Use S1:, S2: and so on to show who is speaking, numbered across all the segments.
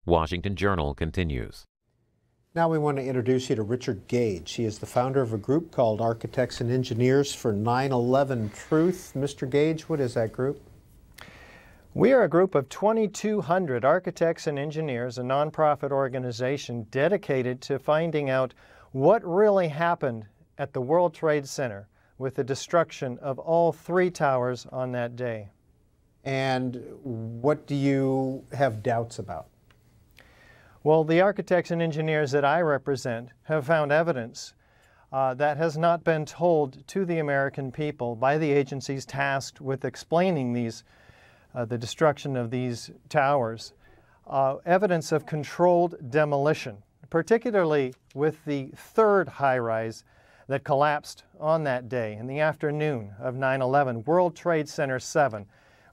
S1: Washington Journal continues.
S2: Now we want to introduce you to Richard Gage. He is the founder of a group called Architects and Engineers for 9/11 Truth. Mr. Gage, what is that group?
S3: We are a group of 2,200 architects and engineers, a nonprofit organization dedicated to finding out what really happened at the World Trade Center with the destruction of all 3 towers on that day.
S2: And what do you have doubts about?
S3: Well, the architects and engineers that I represent have found evidence that has not been told to the American people by the agencies tasked with explaining the destruction of these towers. Evidence of controlled demolition, particularly with the 3rd high-rise that collapsed on that day in the afternoon of 9/11, World Trade Center 7.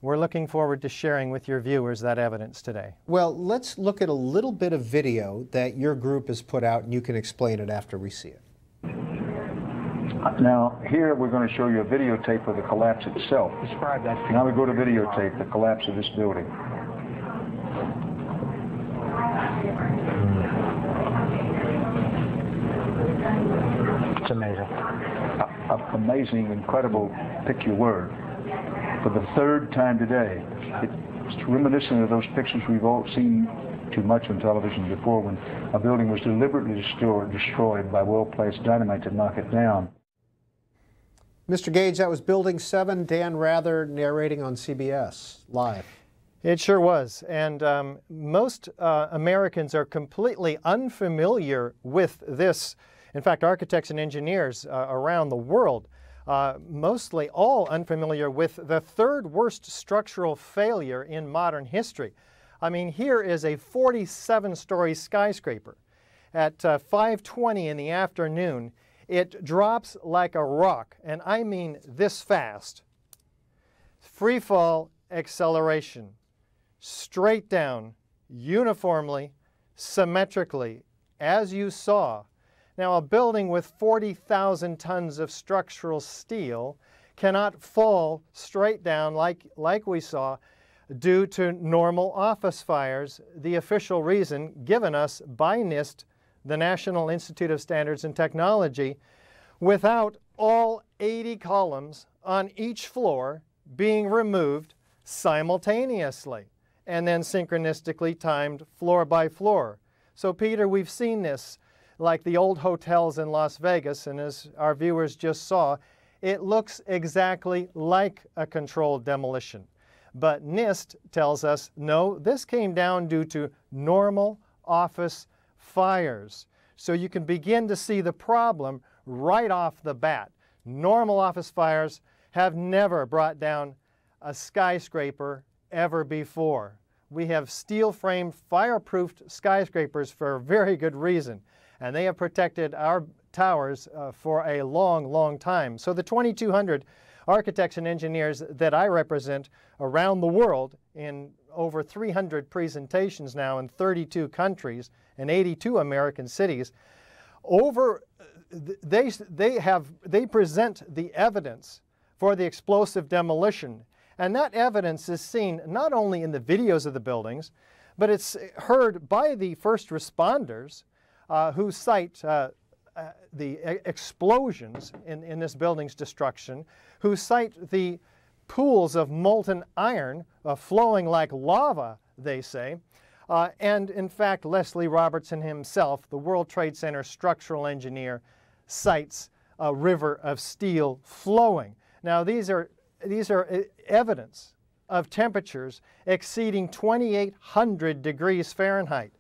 S3: We're looking forward to sharing with your viewers that evidence today.
S2: Well, let's look at a little bit of video that your group has put out, and you can explain it after we see it.
S4: Now, here we're going to show you a videotape of the collapse itself.
S5: Describe that.
S4: Now we go to videotape, the collapse of this building.
S5: It's amazing.
S4: Amazing, incredible, pick your word. For the 3rd time today, it's reminiscent of those pictures we've all seen too much on television before, when a building was deliberately destroyed by well-placed dynamite to knock it down.
S2: Mr. Gage, that was Building 7, Dan Rather narrating on CBS Live.
S3: It sure was, and most Americans are completely unfamiliar with this. In fact, architects and engineers around the world, mostly all unfamiliar with the 3rd worst structural failure in modern history. I mean, here is a 47-story skyscraper. At 5:20 in the afternoon, it drops like a rock, and I mean this fast. Free fall acceleration, straight down, uniformly, symmetrically, as you saw. Now, a building with 40,000 tons of structural steel cannot fall straight down like we saw due to normal office fires, the official reason given us by NIST, the National Institute of Standards and Technology, without all 80 columns on each floor being removed simultaneously and then synchronistically timed floor by floor. So, Peter, we've seen this like the old hotels in Las Vegas, and as our viewers just saw, it looks exactly like a controlled demolition. But NIST tells us, no, this came down due to normal office fires. So you can begin to see the problem right off the bat. Normal office fires have never brought down a skyscraper ever before. We have steel-framed, fireproofed skyscrapers for a very good reason, and they have protected our towers for a long, long time. So the 2,200 architects and engineers that I represent around the world in over 300 presentations now in 32 countries and 82 American cities, they present the evidence for the explosive demolition. And that evidence is seen not only in the videos of the buildings, but it's heard by the first responders who cite the explosions in this building's destruction, who cite the pools of molten iron flowing like lava, they say. And in fact, Leslie Robertson himself, the World Trade Center structural engineer, cites a river of steel flowing. Now, these are evidence of temperatures exceeding 2,800 degrees Fahrenheit.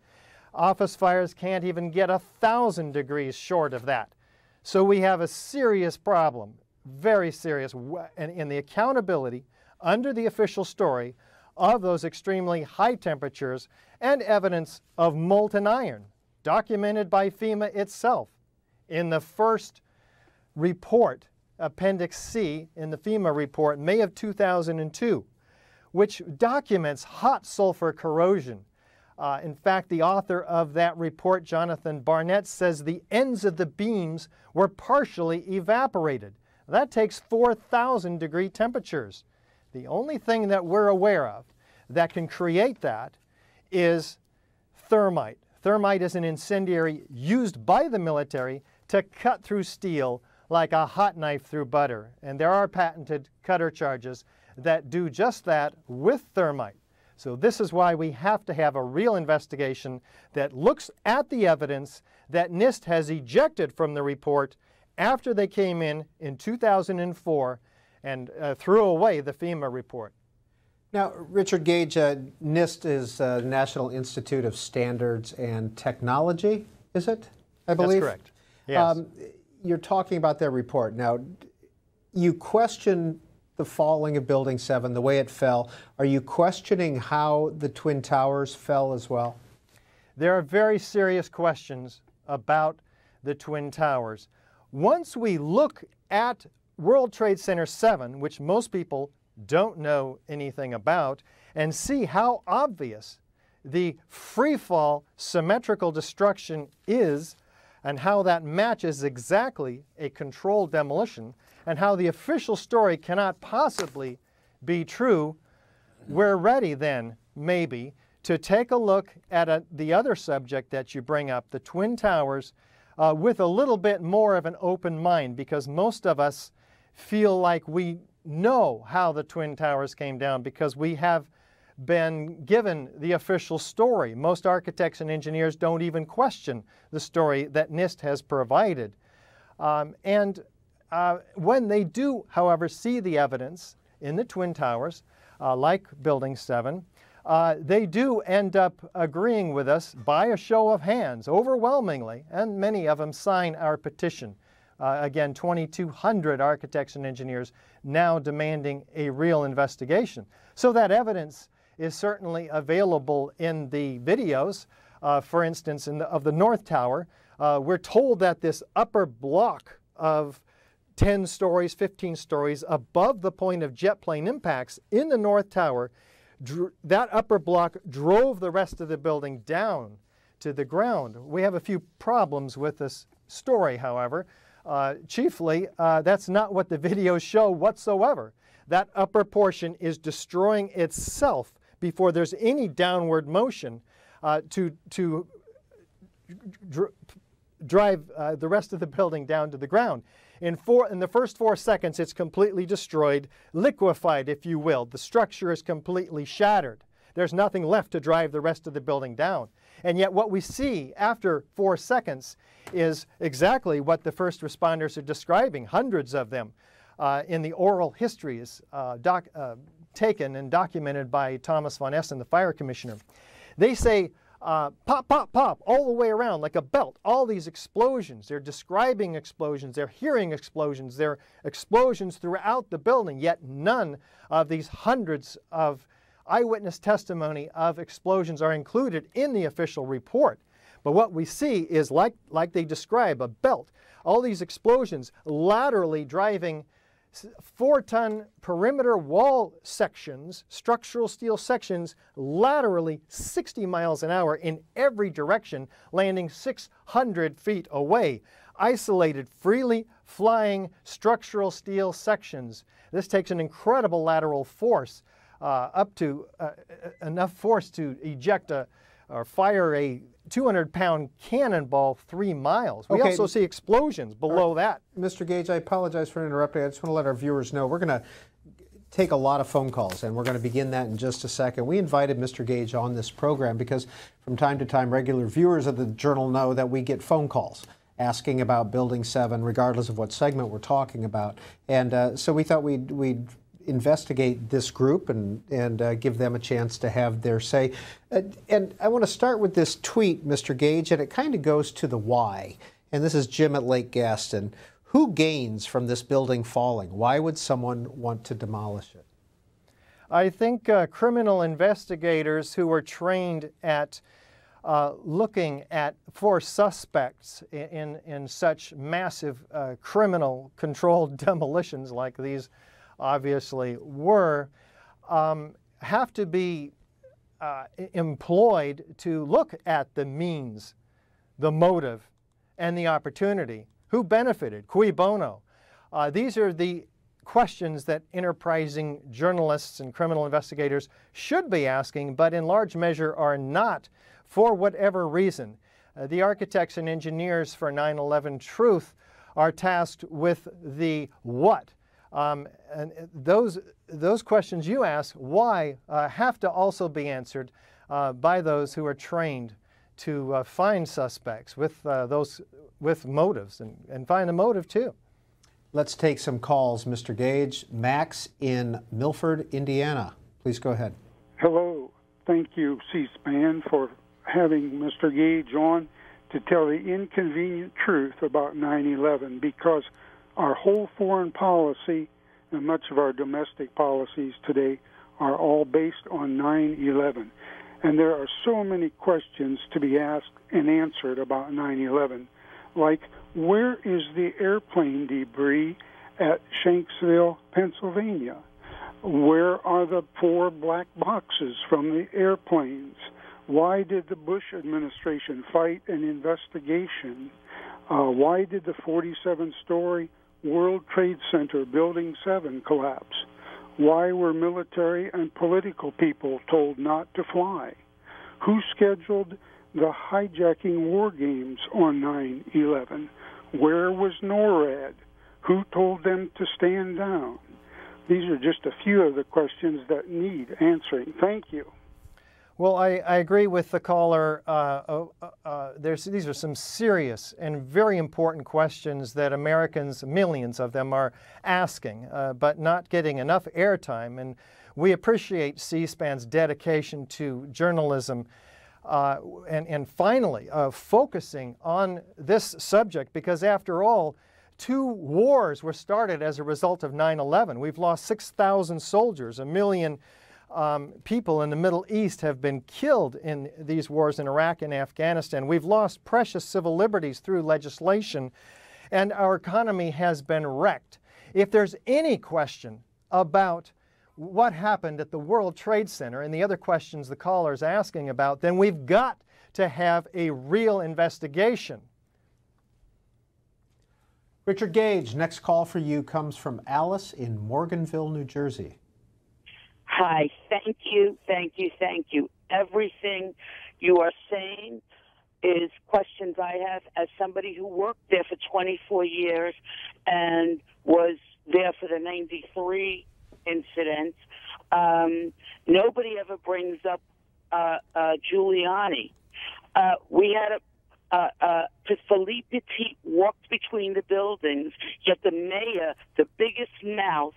S3: Office fires can't even get 1,000 degrees short of that. So we have a serious problem, very serious, in the accountability under the official story of those extremely high temperatures and evidence of molten iron, documented by FEMA itself in the first report, Appendix C, in the FEMA report, May of 2002, which documents hot sulfur corrosion. In fact, the author of that report, Jonathan Barnett, says the ends of the beams were partially evaporated. That takes 4,000 degree temperatures. The only thing that we're aware of that can create that is thermite. Thermite is an incendiary used by the military to cut through steel like a hot knife through butter. And there are patented cutter charges that do just that with thermite. So this is why we have to have a real investigation that looks at the evidence that NIST has ejected from the report after they came in 2004 and threw away the FEMA report.
S2: Now, Richard Gage, NIST is National Institute of Standards and Technology, is it? I believe?
S3: That's correct. Yes.
S2: You're talking about their report. Now, you question the falling of Building 7, the way it fell. Are you questioning how the Twin Towers fell as well?
S3: There are very serious questions about the Twin Towers. Once we look at World Trade Center 7, which most people don't know anything about, and see how obvious the freefall symmetrical destruction is, and how that matches exactly a controlled demolition, and how the official story cannot possibly be true, we're ready then, maybe, to take a look at the other subject that you bring up, the Twin Towers, with a little bit more of an open mind, because most of us feel like we know how the Twin Towers came down because we have been given the official story. Most architects and engineers don't even question the story that NIST has provided. When they do, however, see the evidence in the Twin Towers, like Building 7, they do end up agreeing with us by a show of hands, overwhelmingly, and many of them sign our petition. Again, 2,200 architects and engineers now demanding a real investigation. So that evidence is certainly available in the videos. For instance, of the North Tower, we're told that this upper block of 10 stories, 15 stories above the point of jet plane impacts in the North Tower, that upper block drove the rest of the building down to the ground. We have a few problems with this story, however. Chiefly, that's not what the videos show whatsoever. That upper portion is destroying itself before there's any downward motion to drive the rest of the building down to the ground. In the first 4 seconds, it's completely destroyed, liquefied, if you will. The structure is completely shattered. There's nothing left to drive the rest of the building down. And yet what we see after 4 seconds is exactly what the first responders are describing, hundreds of them, in the oral histories taken and documented by Thomas von Essen, the fire commissioner. They say, pop, pop, pop, all the way around like a belt, all these explosions. They're describing explosions, they're hearing explosions, they're explosions throughout the building, yet none of these hundreds of eyewitness testimony of explosions are included in the official report. But what we see is, like they describe, a belt. All these explosions laterally driving 4-ton perimeter wall sections, structural steel sections, laterally 60 miles an hour in every direction, landing 600 feet away. Isolated, freely flying structural steel sections. This takes an incredible lateral force, up to enough force to eject or fire a 200-pound cannonball 3 miles. We also see explosions below that.
S2: Mr. Gage, I apologize for interrupting. I just want to let our viewers know we're going to take a lot of phone calls, and we're going to begin that in just a second. We invited Mr. Gage on this program because from time to time regular viewers of the Journal know that we get phone calls asking about Building 7 regardless of what segment we're talking about. And so we thought we'd investigate this group and give them a chance to have their say. And I want to start with this tweet, Mr. Gage, and it kind of goes to the why. And this is Jim at Lake Gaston. Who gains from this building falling? Why would someone want to demolish it?
S3: I think criminal investigators who are trained at looking for suspects in such massive criminal controlled demolitions like these obviously were, have to be employed to look at the means, the motive, and the opportunity. Who benefited? Cui bono? These are the questions that enterprising journalists and criminal investigators should be asking, but in large measure are not for whatever reason. The architects and engineers for 9/11 truth are tasked with the what. And those questions you ask, why, have to also be answered by those who are trained to find suspects with motives and find the motive too.
S2: Let's take some calls, Mr. Gage. Max in Milford, Indiana. Please go ahead.
S6: Hello. Thank you, C-SPAN, for having Mr. Gage on to tell the inconvenient truth about 9/11, because our whole foreign policy and much of our domestic policies today are all based on 9/11. And there are so many questions to be asked and answered about 9/11, like, where is the airplane debris at Shanksville, Pennsylvania? Where are the 4 black boxes from the airplanes? Why did the Bush administration fight an investigation? Why did the 47-story World Trade Center Building 7 collapse? Why were military and political people told not to fly? Who scheduled the hijacking war games on 9/11? Where was NORAD? Who told them to stand down? These are just a few of the questions that need answering. Thank you.
S3: Well, I agree with the caller. These are some serious and very important questions that Americans, millions of them, are asking, but not getting enough airtime. And we appreciate C-SPAN's dedication to journalism and finally focusing on this subject, because after all, 2 wars were started as a result of 9/11. We've lost 6,000 soldiers, 1 million people in the Middle East have been killed in these wars in Iraq and Afghanistan. We've lost precious civil liberties through legislation, and our economy has been wrecked. If there's any question about what happened at the World Trade Center and the other questions the caller is asking about, then we've got to have a real investigation.
S2: Richard Gage, next call for you comes from Alice in Morganville, New Jersey.
S7: Hi, thank you. Everything you are saying is questions I have as somebody who worked there for 24 years and was there for the 93 incident. Nobody ever brings up Giuliani. We had Philippe Petit walked between the buildings, yet the mayor, the biggest mouth,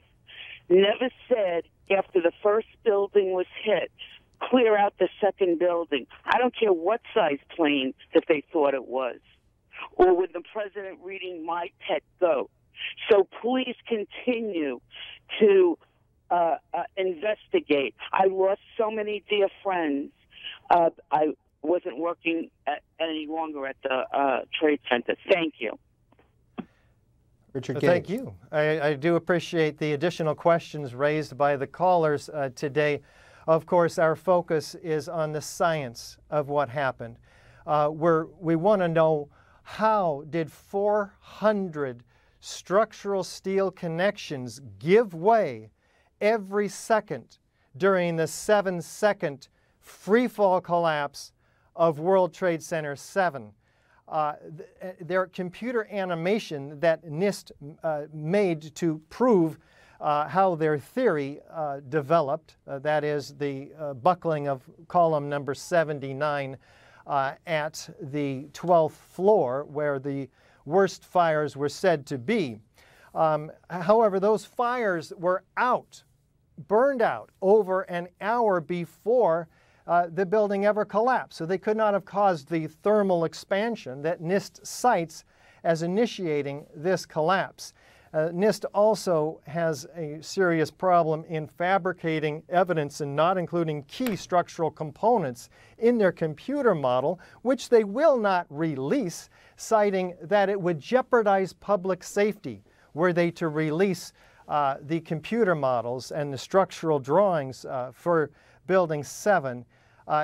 S7: never said after the first building was hit, clear out the second building. I don't care what size plane that they thought it was, or with the president reading My Pet Goat. So please continue to investigate. I lost so many dear friends. I wasn't working any longer at the Trade Center. Thank you.
S2: Richard Gage.
S3: Thank you. I do appreciate the additional questions raised by the callers today. Of course, our focus is on the science of what happened. We want to know, how did 400 structural steel connections give way every second during the 7-second free-fall collapse of World Trade Center 7? Their computer animation that NIST made to prove how their theory developed, that is the buckling of column number 79 at the 12th floor where the worst fires were said to be. However, those fires were burned out over an hour before the building ever collapsed. So they could not have caused the thermal expansion that NIST cites as initiating this collapse. NIST also has a serious problem in fabricating evidence and not including key structural components in their computer model, which they will not release, citing that it would jeopardize public safety were they to release the computer models and the structural drawings for Building 7.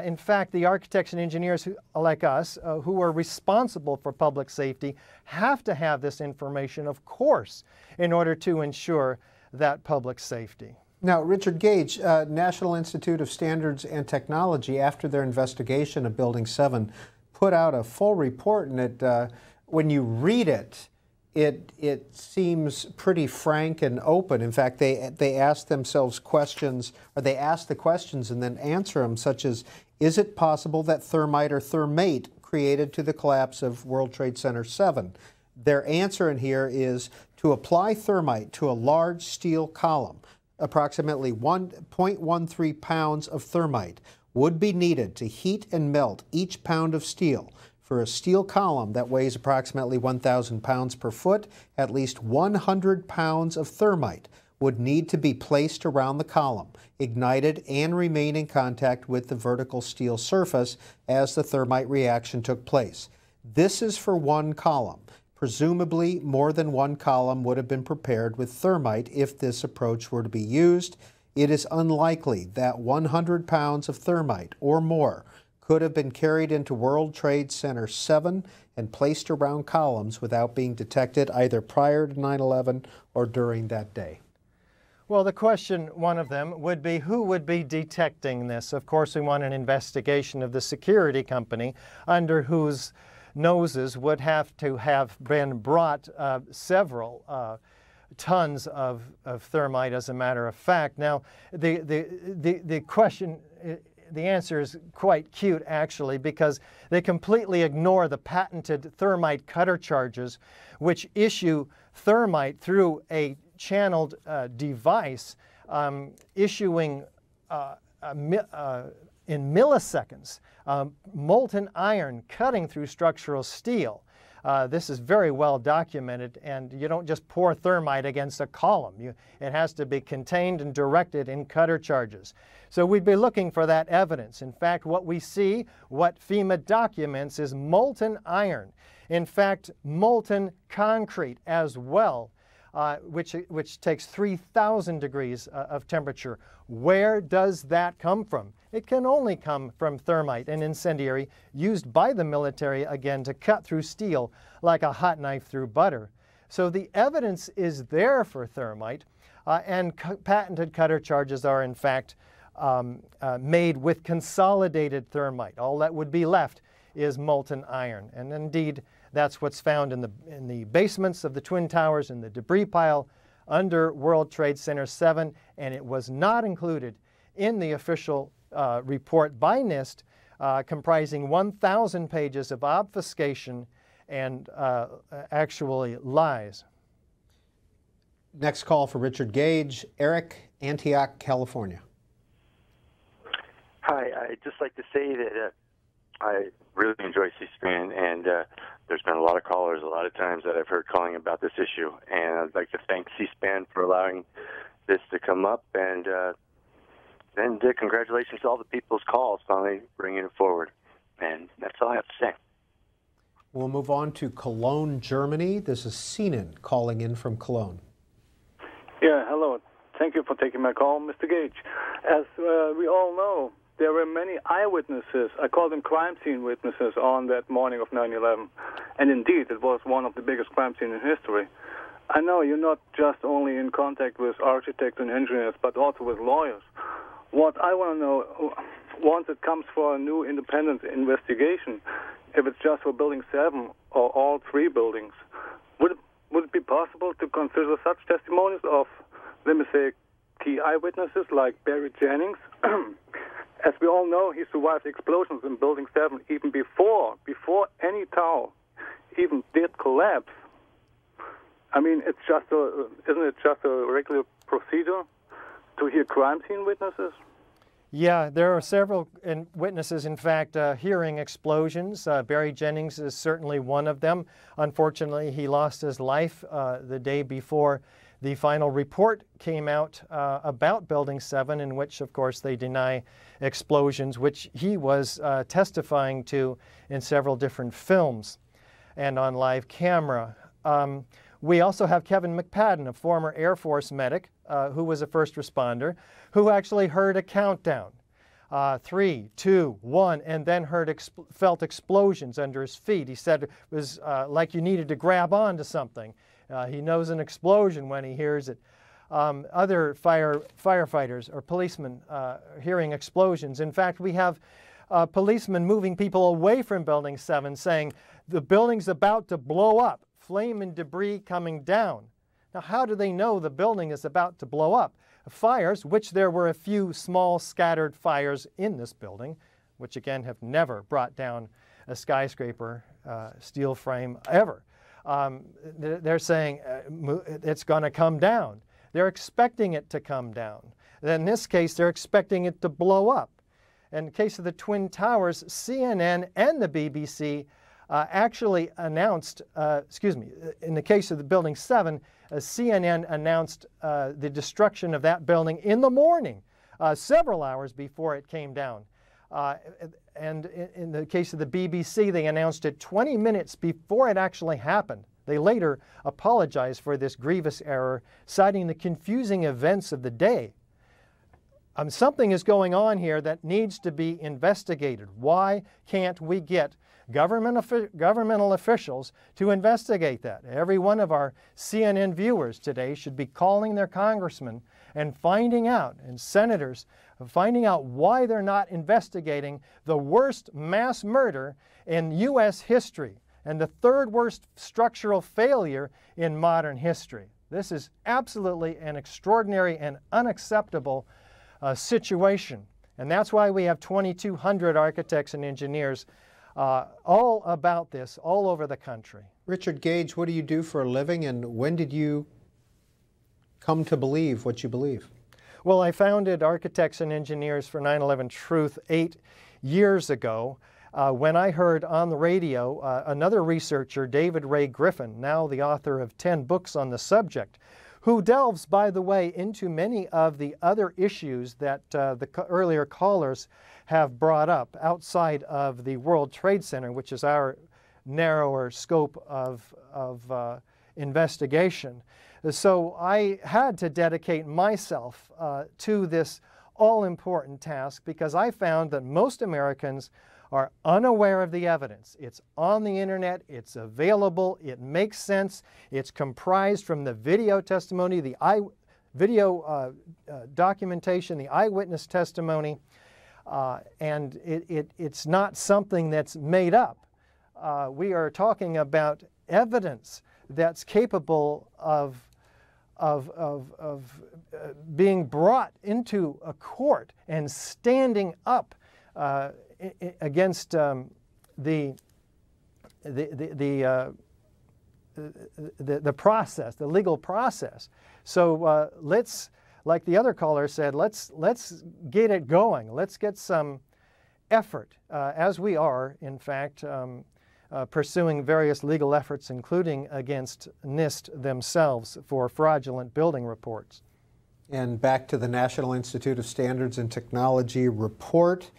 S3: In fact, the architects and engineers like us who are responsible for public safety have to have this information, of course, in order to ensure that public safety.
S2: Now, Richard Gage, National Institute of Standards and Technology, after their investigation of Building 7, put out a full report, and when you read it, it seems pretty frank and open. In fact, they ask themselves questions, or they ask the questions and then answer them, such as, is it possible that thermite or thermate created to the collapse of World Trade Center 7? Their answer in here is to apply thermite to a large steel column. Approximately 1.13 pounds of thermite would be needed to heat and melt each pound of steel. For a steel column that weighs approximately 1,000 pounds per foot, at least 100 pounds of thermite would need to be placed around the column, ignited, and remain in contact with the vertical steel surface as the thermite reaction took place. This is for one column. Presumably, more than one column would have been prepared with thermite if this approach were to be used. It is unlikely that 100 pounds of thermite or more could have been carried into World Trade Center 7 and placed around columns without being detected either prior to 9/11 or during that day.
S3: Well, the question, one of them, would be who would be detecting this? Of course, we want an investigation of the security company under whose noses would have to have been brought several tons of thermite, as a matter of fact. Now, the question, the answer is quite cute, actually, because they completely ignore the patented thermite cutter charges, which issue thermite through a channeled device, issuing in milliseconds, molten iron cutting through structural steel. This is very well documented, and you don't just pour thermite against a column. It has to be contained and directed in cutter charges. So we'd be looking for that evidence. In fact, what we see, what FEMA documents, is molten iron. In fact, molten concrete as well, which takes 3,000 degrees of temperature. Where does that come from? It can only come from thermite, an incendiary used by the military, again, to cut through steel like a hot knife through butter. So the evidence is there for thermite, and patented cutter charges are, in fact, made with consolidated thermite. All that would be left is molten iron. And indeed, that's what's found in the basements of the Twin Towers and the debris pile under World Trade Center 7, and it was not included in the official report by NIST, comprising 1,000 pages of obfuscation and actually lies.
S2: Next call for Richard Gage. Eric, Antioch, California.
S8: Hi, I'd just like to say that I really enjoy C-SPAN, and there's been a lot of callers a lot of times that I've heard calling about this issue, and I'd like to thank C-SPAN for allowing this to come up, and congratulations to all the people's calls finally bringing it forward. And that's all I have to say.
S2: We'll move on to Cologne, Germany. This is Sinan calling in from Cologne.
S9: Yeah, hello. Thank you for taking my call, Mr. Gage. As we all know, there were many eyewitnesses, I call them crime scene witnesses, on that morning of 9/11. And indeed, it was one of the biggest crime scenes in history. I know you're not just only in contact with architects and engineers, but also with lawyers. What I want to know, once it comes for a new independent investigation, if it's just for Building 7 or all three buildings, would it be possible to consider such testimonies of, let me say, key eyewitnesses like Barry Jennings? As we all know, he survived explosions in Building 7 even before any tower even did collapse. I mean, isn't it just a regular procedure to hear crime scene witnesses?
S3: Yeah, there are several witnesses, in fact, hearing explosions. Barry Jennings is certainly one of them. Unfortunately, he lost his life the day before the final report came out about Building 7, in which, of course, they deny explosions, which he was testifying to in several different films and on live camera. We also have Kevin McPadden, a former Air Force medic who was a first responder, who actually heard a countdown, 3, 2, 1, and then felt explosions under his feet. He said it was like you needed to grab onto something. He knows an explosion when he hears it. other firefighters or policemen hearing explosions. In fact, we have policemen moving people away from Building 7 saying, the building's about to blow up, flame and debris coming down. Now, how do they know the building is about to blow up? Fires, which there were a few small scattered fires in this building, which again have never brought down a skyscraper, steel frame ever. They're saying it's going to come down. They're expecting it to come down. In this case, they're expecting it to blow up. In the case of the Twin Towers, CNN and the BBC actually announced, in the case of the Building 7, CNN announced the destruction of that building in the morning, several hours before it came down. And in the case of the BBC, they announced it 20 minutes before it actually happened. They later apologized for this grievous error, citing the confusing events of the day. Something is going on here that needs to be investigated. Why can't we get governmental officials to investigate that? Every one of our CNN viewers today should be calling their congressmen and finding out, and senators, finding out why they're not investigating the worst mass murder in U.S. history and the third worst structural failure in modern history. This is absolutely an extraordinary and unacceptable situation. And that's why we have 2,200 architects and engineers all about this, all over the country.
S2: Richard Gage, what do you do for a living, and when did you come to believe what you believe?
S3: Well, I founded Architects and Engineers for 9/11 Truth 8 years ago when I heard on the radio another researcher, David Ray Griffin, now the author of 10 books on the subject, who delves, by the way, into many of the other issues that the earlier callers have brought up outside of the World Trade Center, which is our narrower scope of investigation. So I had to dedicate myself to this all-important task because I found that most Americans are unaware of the evidence. It's on the internet, it's available, it makes sense, it's comprised from the video testimony, the video documentation, the eyewitness testimony, and it's not something that's made up. We are talking about evidence that's capable of being brought into a court and standing up against the process, the legal process. So let's, like the other caller said, let's get it going. Let's get some effort, as we are, in fact, pursuing various legal efforts, including against NIST themselves for fraudulent building reports.
S2: And back to the National Institute of Standards and Technology report.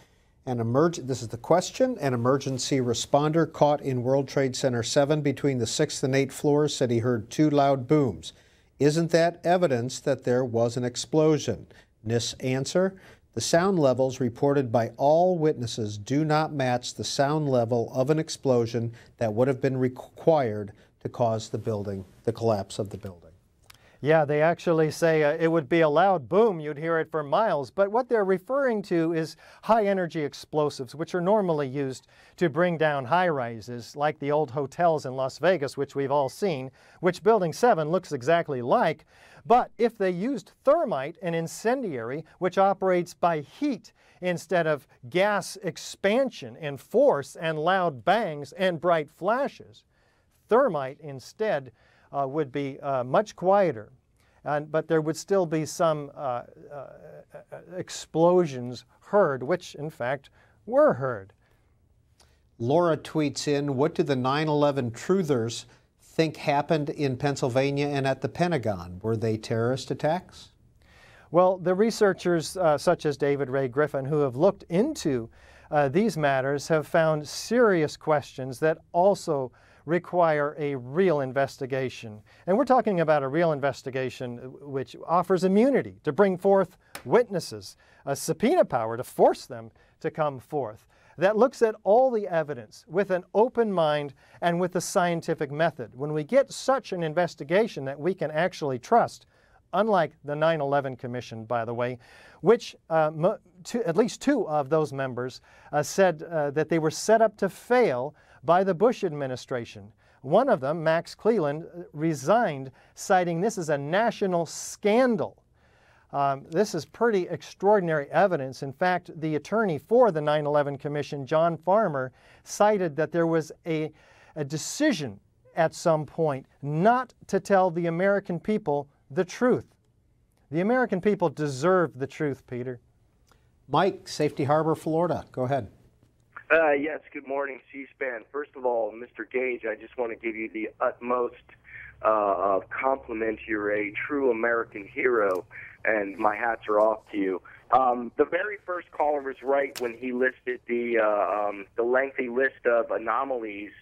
S2: This is the question. An emergency responder caught in World Trade Center 7 between the 6th and 8th floors said he heard 2 loud booms. Isn't that evidence that there was an explosion? NIST's answer: the sound levels reported by all witnesses do not match the sound level of an explosion that would have been required to cause the collapse of the building.
S3: Yeah, they actually say it would be a loud boom, you'd hear it for miles, but what they're referring to is high-energy explosives, which are normally used to bring down high-rises, like the old hotels in Las Vegas, which we've all seen, which Building 7 looks exactly like. But if they used thermite, an incendiary, which operates by heat instead of gas expansion and force and loud bangs and bright flashes, thermite instead would be much quieter, but there would still be some explosions heard, which in fact were heard.
S2: Laura tweets in, what do the 9/11 truthers think happened in Pennsylvania and at the Pentagon? Were they terrorist attacks?
S3: Well, the researchers such as David Ray Griffin, who have looked into these matters, have found serious questions that also require a real investigation. And we're talking about a real investigation which offers immunity to bring forth witnesses, a subpoena power to force them to come forth, that looks at all the evidence with an open mind and with the scientific method. When we get such an investigation that we can actually trust, unlike the 9/11 Commission, by the way, which at least two of those members said that they were set up to fail by the Bush administration. One of them, Max Cleland, resigned, citing this as a national scandal. This is pretty extraordinary evidence. In fact, the attorney for the 9/11 Commission, John Farmer, cited that there was a decision at some point not to tell the American people the truth. The American people deserve the truth, Peter.
S2: Mike, Safety Harbor, Florida. Go ahead.
S10: Yes, good morning, C-SPAN. First of all, Mr. Gage, I just want to give you the utmost compliment. You're a true American hero, and my hats are off to you. The very first caller was right when he listed the lengthy list of anomalies.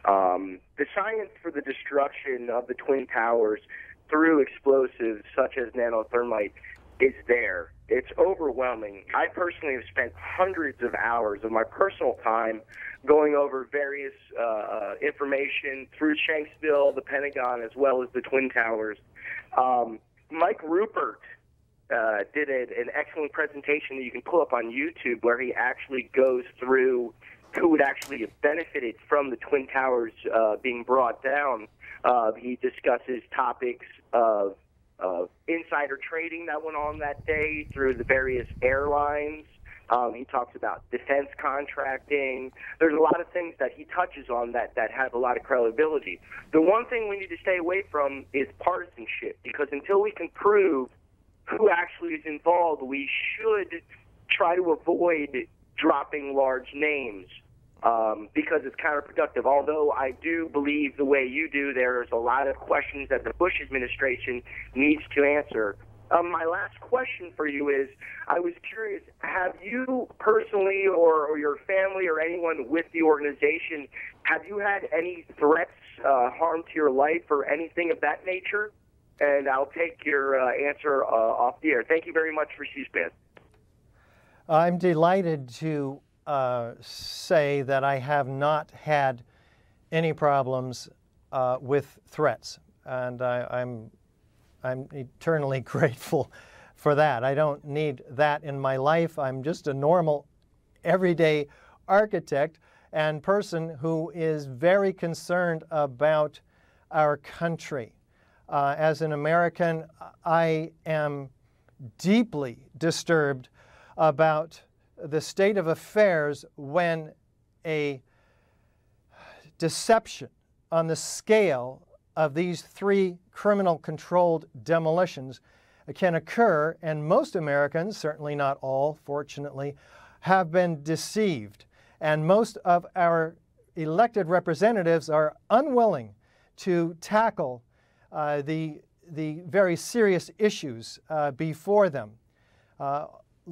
S10: The science for the destruction of the Twin Towers through explosives such as nanothermite is there. It's overwhelming. I personally have spent hundreds of hours of my personal time going over various information through Shanksville, the Pentagon, as well as the Twin Towers. Mike Rupert did an excellent presentation that you can pull up on YouTube where he actually goes through who would actually have benefited from the Twin Towers being brought down. He discusses topics of insider trading that went on that day through the various airlines. He talks about defense contracting. There's a lot of things that he touches on that have a lot of credibility. The one thing we need to stay away from is partisanship, because until we can prove who actually is involved, we should try to avoid dropping large names because it's counterproductive. Although I do believe the way you do, there's a lot of questions that the Bush administration needs to answer. My last question for you is, I was curious, have you personally or your family or anyone with the organization, have you had any threats, harm to your life or anything of that nature? And I'll take your answer off the air. Thank you very much for C-SPAN.
S3: I'm delighted to say that I have not had any problems with threats, and I'm eternally grateful for that. I don't need that in my life. I'm just a normal, everyday architect and person who is very concerned about our country. As an American, I am deeply disturbed about the state of affairs when a deception on the scale of these 3 criminal-controlled demolitions can occur, and most Americans, certainly not all, fortunately, have been deceived. And most of our elected representatives are unwilling to tackle the very serious issues before them,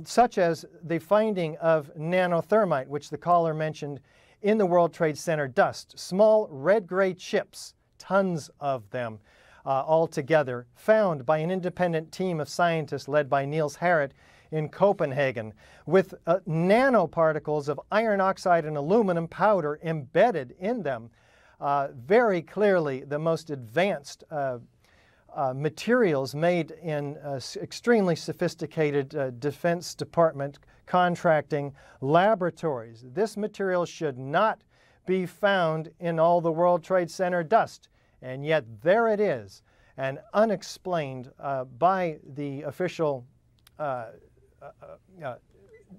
S3: such as the finding of nanothermite, which the caller mentioned, in the World Trade Center dust. Small red-gray chips, tons of them altogether, found by an independent team of scientists led by Niels Harrit in Copenhagen, with nanoparticles of iron oxide and aluminum powder embedded in them. Very clearly the most advanced materials made in extremely sophisticated Defense Department contracting laboratories. This material should not be found in all the World Trade Center dust, and yet there it is, and unexplained by the official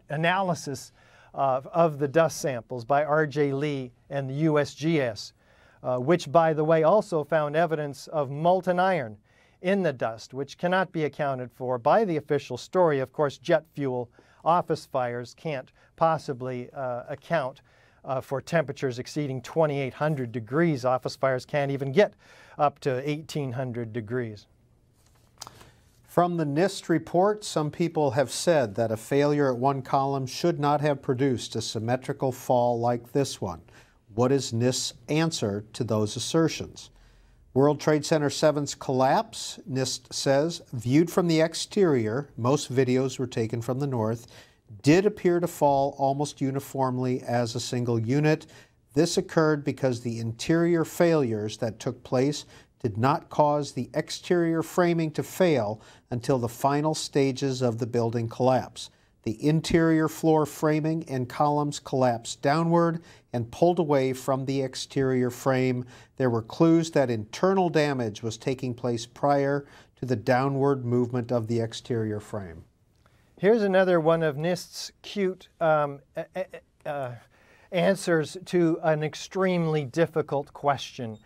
S3: analysis of the dust samples by R.J. Lee and the USGS, which, by the way, also found evidence of molten iron in the dust, which cannot be accounted for by the official story. Of course, jet fuel, office fires can't possibly account for temperatures exceeding 2,800 degrees. Office fires can't even get up to 1,800 degrees.
S2: From the NIST report, some people have said that a failure at one column should not have produced a symmetrical fall like this one. What is NIST's answer to those assertions? World Trade Center 7's collapse, NIST says, viewed from the exterior, most videos were taken from the north, did appear to fall almost uniformly as a single unit. This occurred because the interior failures that took place did not cause the exterior framing to fail until the final stages of the building collapse. The interior floor framing and columns collapsed downward and pulled away from the exterior frame. There were clues that internal damage was taking place prior to the downward movement of the exterior frame.
S3: Here's another one of NIST's cute answers to an extremely difficult question.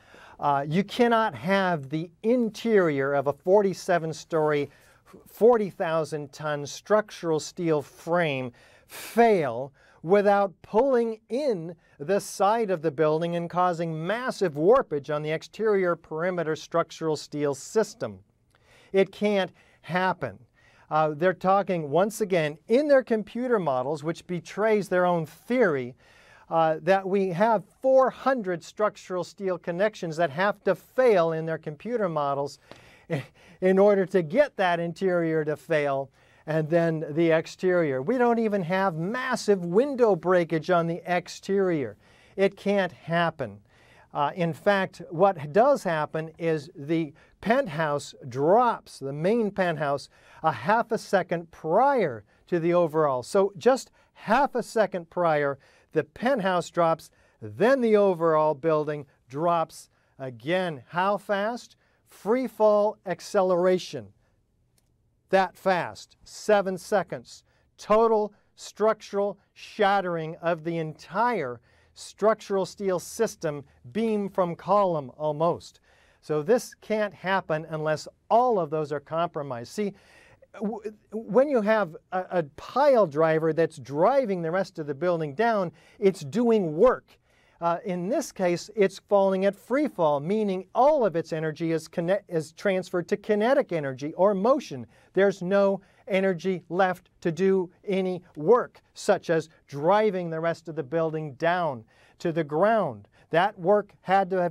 S3: You cannot have the interior of a 47-story, 40,000-ton structural steel frame fail without pulling in the side of the building and causing massive warpage on the exterior perimeter structural steel system. It can't happen. They're talking, once again, in their computer models, which betrays their own theory, that we have 400 structural steel connections that have to fail in their computer models in order to get that interior to fail, and then the exterior. We don't even have massive window breakage on the exterior. It can't happen. In fact, what does happen is the penthouse drops, the main penthouse, a half a second prior to the overall. So just half a second prior, the penthouse drops, then the overall building drops again. How fast? Free fall acceleration. That fast, 7 seconds. Total structural shattering of the entire structural steel system, beam from column almost. So this can't happen unless all of those are compromised. See, when you have a pile driver that's driving the rest of the building down, it's doing work. In this case, it's falling at free fall, meaning all of its energy is transferred to kinetic energy or motion. There's no energy left to do any work, such as driving the rest of the building down to the ground. That work has to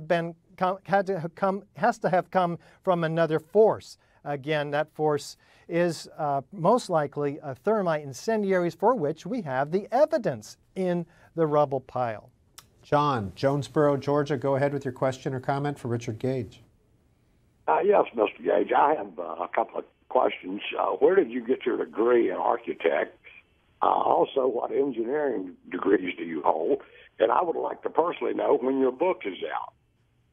S3: have come from another force. Again, that force is most likely thermite incendiaries, for which we have the evidence in the rubble pile.
S2: John, Jonesboro, Georgia, go ahead with your question or comment for Richard Gage.
S11: Yes, Mr. Gage, I have a couple of questions. Where did you get your degree in architect? Also, what engineering degrees do you hold? And I would like to personally know when your book is out.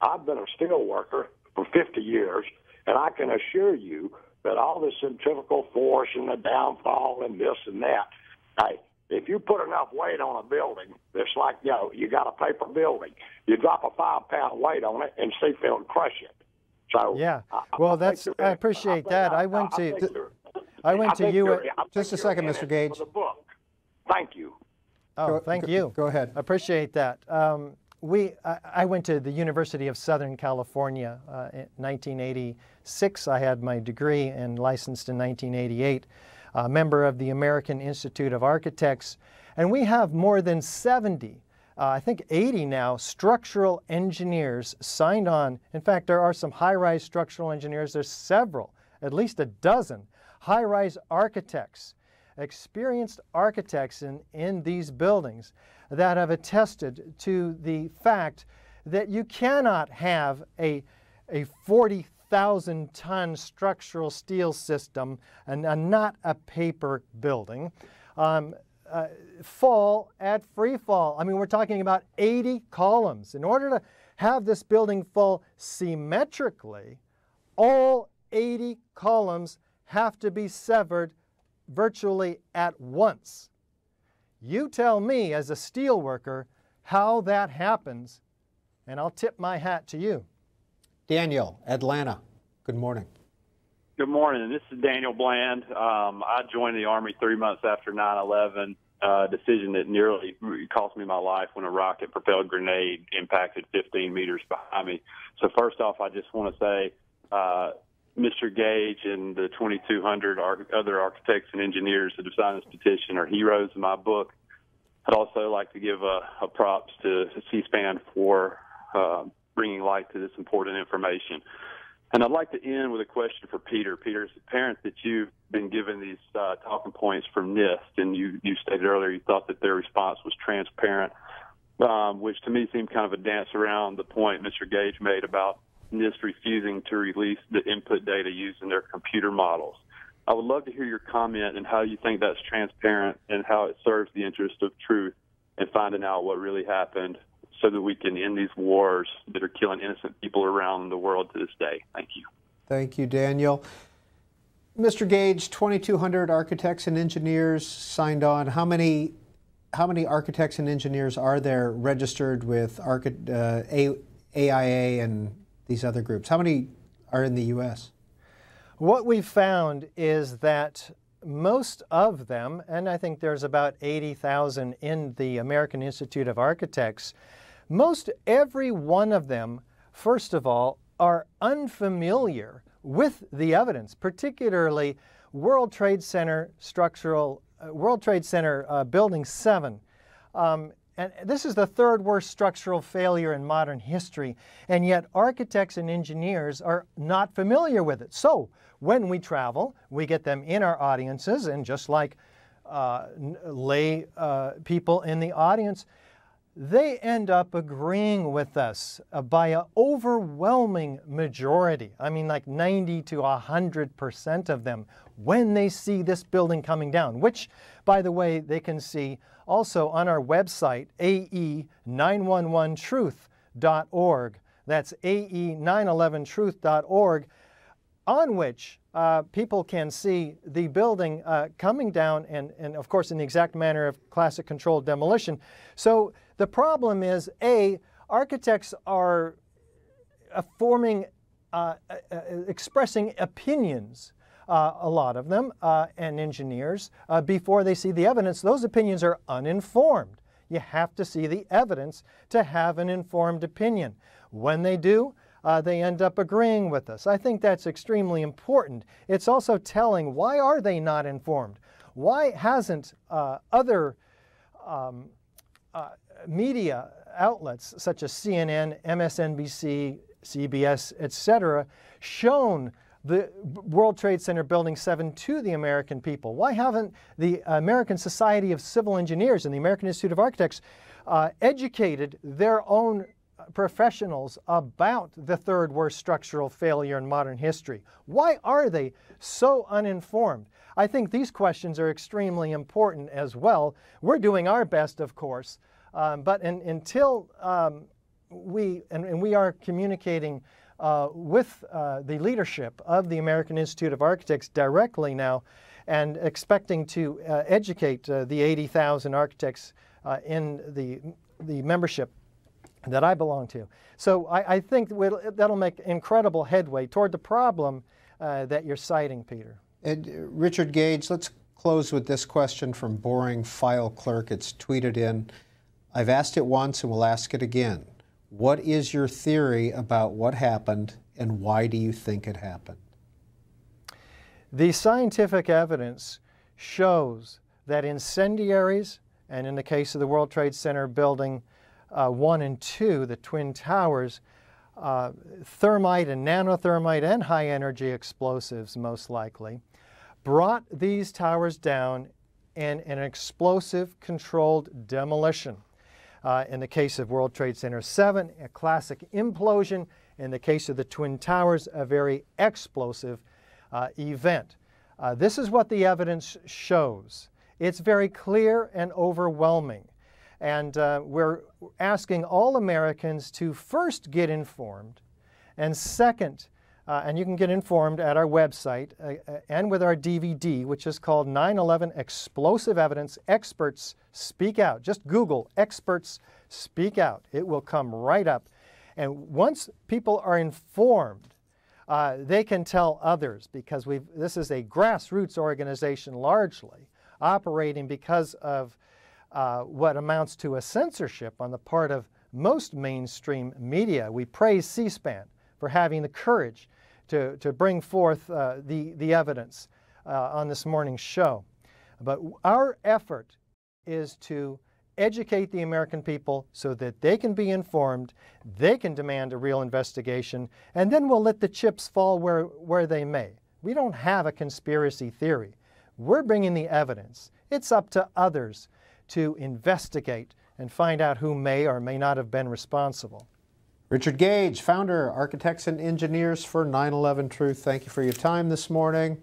S11: I've been a steel worker for 50 years, and I can assure you that all the centrifugal force and the downfall and this and that, hey, if you put enough weight on a building, it's like, you got a paper building. You drop a 5-pound weight on it and see if it'll crush it. So
S3: yeah, well, I appreciate that. I went to you.
S2: Just a second, Mr. Gage.
S11: For the book. Thank you.
S3: Oh, thank you.
S2: Go ahead.
S3: I appreciate that. I went to the University of Southern California in 1986. I had my degree and licensed in 1988. A member of the American Institute of Architects, and we have more than 70, I think 80 now, structural engineers signed on. In fact, there are some high-rise structural engineers. There's several, at least a dozen, high-rise architects, experienced architects in these buildings that have attested to the fact that you cannot have a 40,000-ton structural steel system and not a paper building fall at free fall. I mean, we're talking about 80 columns. In order to have this building fall symmetrically, all 80 columns have to be severed virtually at once. You tell me as a steel worker how that happens, and I'll tip my hat to you.
S2: Daniel, Atlanta, good morning.
S12: Good morning. This is Daniel Bland. I joined the Army 3 months after 9/11, a decision that nearly cost me my life when a rocket-propelled grenade impacted 15 meters behind me. So first off, I just want to say Mr. Gage and the 2,200 other architects and engineers that have signed this petition are heroes in my book. I'd also like to give a props to C-SPAN for bringing light to this important information. And I'd like to end with a question for Peter. Peter, it's apparent that you've been given these talking points from NIST, and you stated earlier you thought that their response was transparent, which to me seemed kind of a dance around the point Mr. Gage made about NIST refusing to release the input data used in their computer models. I would love to hear your comment and how you think that's transparent and how it serves the interest of truth and finding out what really happened so that we can end these wars that are killing innocent people around the world to this day. Thank you.
S2: Thank you, Daniel. Mr. Gage, 2,200 architects and engineers signed on. How many architects and engineers are there registered with AIA and these other groups? How many are in the U.S.?
S3: What we've found is that most of them, and I think there's about 80,000 in the American Institute of Architects, most every one of them, first of all, are unfamiliar with the evidence, particularly World Trade Center Building 7. And this is the third worst structural failure in modern history, and yet architects and engineers are not familiar with it. So when we travel, we get them in our audiences, and just like lay people in the audience, they end up agreeing with us by an overwhelming majority. I mean, like 90 to 100% of them when they see this building coming down, which, by the way, they can see also on our website, ae911truth.org. That's ae911truth.org, on which people can see the building coming down and, of course, in the exact manner of classic controlled demolition. So the problem is, A, architects are expressing opinions, a lot of them, and engineers, before they see the evidence. Those opinions are uninformed. You have to see the evidence to have an informed opinion. When they do, they end up agreeing with us. I think that's extremely important. It's also telling, why are they not informed? Why hasn't other media outlets such as CNN, MSNBC, CBS, etc., shown the World Trade Center Building 7 to the American people? Why haven't the American Society of Civil Engineers and the American Institute of Architects educated their own professionals about the third worst structural failure in modern history? Why are they so uninformed? I think these questions are extremely important as well. We're doing our best, of course, but until we are communicating with the leadership of the American Institute of Architects directly now, and expecting to educate the 80,000 architects in the membership that I belong to. So I think that'll make incredible headway toward the problem that you're citing, Peter.
S2: And Richard Gage, let's close with this question from Boring File Clerk. It's tweeted in. I've asked it once and will ask it again. What is your theory about what happened, and why do you think it happened?
S3: The scientific evidence shows that incendiaries, and in the case of the World Trade Center Building 1 and 2, the Twin Towers, thermite and nanothermite and high-energy explosives, most likely, brought these towers down in an explosive controlled demolition. In the case of World Trade Center 7, a classic implosion. In the case of the Twin Towers, a very explosive event. This is what the evidence shows. It's very clear and overwhelming. And we're asking all Americans to first get informed, and second, and you can get informed at our website and with our DVD, which is called 9/11 Explosive Evidence, Experts Speak Out. Just Google Experts Speak Out. It will come right up. And once people are informed, they can tell others, because this is a grassroots organization largely, operating because of what amounts to a censorship on the part of most mainstream media. We praise C-SPAN for having the courage to bring forth the evidence on this morning's show. But our effort is to educate the American people so that they can be informed, they can demand a real investigation, and then we'll let the chips fall where they may. We don't have a conspiracy theory. We're bringing the evidence. It's up to others to investigate and find out who may or may not have been responsible.
S2: Richard Gage, founder, Architects and Engineers for 9/11 Truth. Thank you for your time this morning.